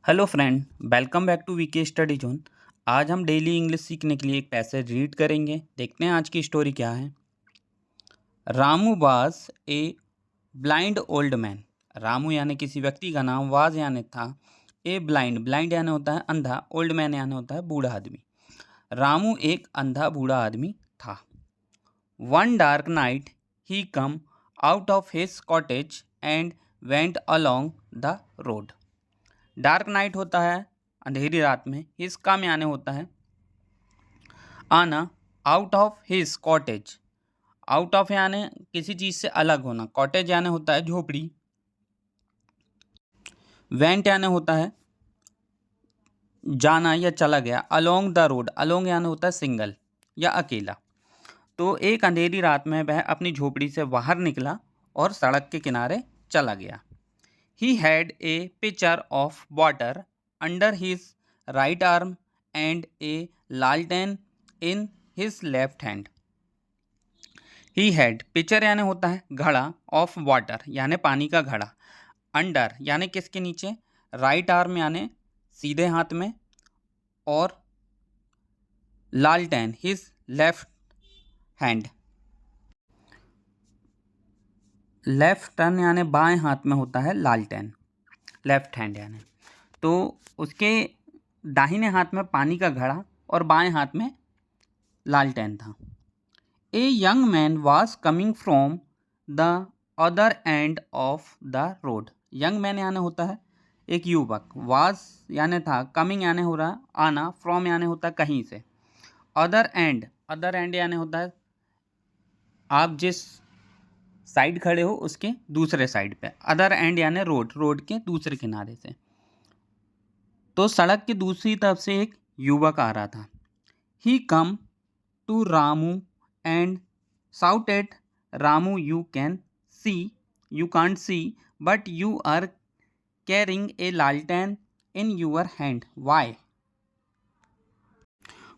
Hello friend, welcome back to VK study zone. आज हम daily English सीखने के लिए एक पैसेज रीड करेंगे। देखते हैं आज की स्टोरी क्या है। Ramu was a blind old man. Ramu यानी किसी व्यक्ति का नाम, वाज यानी था, ए ब्लाइंड, ब्लाइंड यानी होता है अंधा, ओल्ड मैन यानी होता है बूढ़ा आदमी। रामू एक अंधा बूढ़ा आदमी था। One dark night he come out of his cottage and went along the road. Dark night होता है अंधेरी रात में, हिज काम यानी होता है आना, out of his cottage, out of यानी किसी चीज़ से अलग होना, कॉटेज यानी होता है झोपड़ी, वेंट यानी होता है जाना या चला गया, अलोंग द रोड, अलोंग यानी होता है सिंगल या अकेला। तो एक अंधेरी रात में वह अपनी झोपड़ी से बाहर निकला और सड़क के किनारे चला गया। He had a pitcher of water under his right arm and a lantern in his left hand. He had pitcher यानी होता है घड़ा, of water यानी पानी का घड़ा, under यानी किसके नीचे, right arm यानी सीधे हाथ में, और lantern his left hand, left turn यानी बाएं हाथ में होता है लालटेन, लेफ्ट हैंड यानी। तो उसके दाहिने हाथ में पानी का घड़ा और बाएं हाथ में लालटेन था। A young man was coming from the other end of the road. Young man यानी होता है एक युवक, वाज यानी था, कमिंग यानी हो रहा आना, फ्रॉम यानी होता है कहीं से, अदर एंड, अदर एंड यानी होता है आप जिस साइड खड़े हो उसके दूसरे साइड पे, अदर एंड यानी रोड, रोड के दूसरे किनारे से। तो सड़क की दूसरी तरफ से एक युवक आ रहा था। He come to Ramu and shouted, Ramu you can see, you can't see but you are carrying a लालटेन इन यूर हैंड, वाई।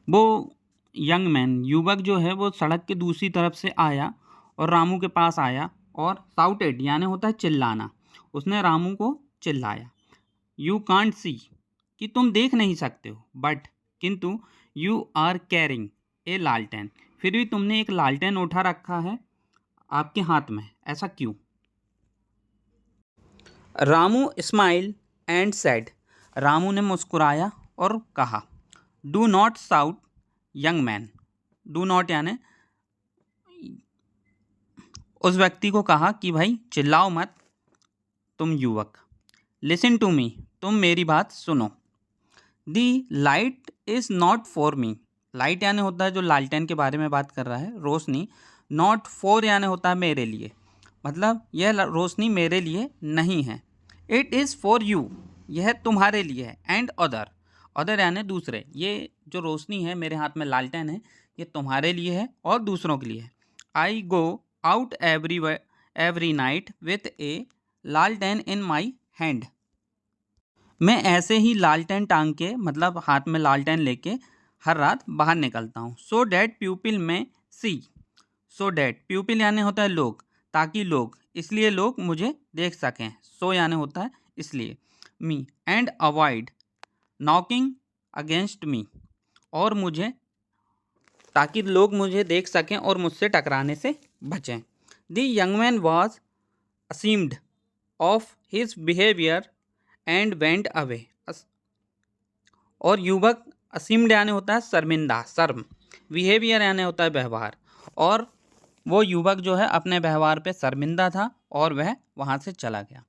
वो यंग मैन, युवक जो है वो सड़क के दूसरी तरफ से आया और रामू के पास आया और साउटेड यानी होता है चिल्लाना, उसने रामू को चिल्लाया। यू कांट सी कि तुम देख नहीं सकते हो, बट किंतु यू आर कैरिंग ए लालटेन, फिर भी तुमने एक लालटेन उठा रखा है आपके हाथ में, ऐसा क्यों। Ramu smile and said, Ramu ने मुस्कुराया और कहा, do not shout young man, do not यानी उस व्यक्ति को कहा कि भाई चिल्लाओ मत तुम युवक। लिसन टू मी, तुम मेरी बात सुनो। The light is not for me, light यानी होता है जो लालटेन के बारे में बात कर रहा है, रोशनी, नॉट फॉर यानी होता है मेरे लिए, मतलब यह रोशनी मेरे लिए नहीं है। इट इज़ फॉर यू, यह तुम्हारे लिए है, एंड अदर, अदर यानी दूसरे, ये जो रोशनी है मेरे हाथ में लालटेन है ये तुम्हारे लिए है और दूसरों के लिए है। I go out every night with a लालटेन इन माई हैंड, मैं ऐसे ही लालटेन टांग के, मतलब हाथ में लालटेन लेके हर रात बाहर निकलता हूँ। सो डैट पीपल में सी, सो डैट पीपल यानी होता है लोग, ताकि लोग, इसलिए लोग मुझे देख सकें, सो यानी होता है इसलिए, me, and avoid knocking against me, और मुझे, ताकि लोग मुझे देख सकें और मुझसे टकराने से बचें। The young man was ashamed of his behaviour and went away, और युवक, असीम्ड यानी होता है शर्मिंदा, शर्म, बिहेवियर यानी होता है व्यवहार, और वो युवक जो है अपने व्यवहार पे शर्मिंदा था और वह वहाँ से चला गया।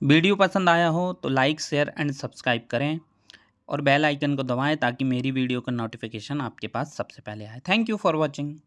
वीडियो पसंद आया हो तो लाइक, शेयर एंड सब्सक्राइब करें और बेल आइकन को दबाएं ताकि मेरी वीडियो का नोटिफिकेशन आपके पास सबसे पहले आए। Thank you for watching.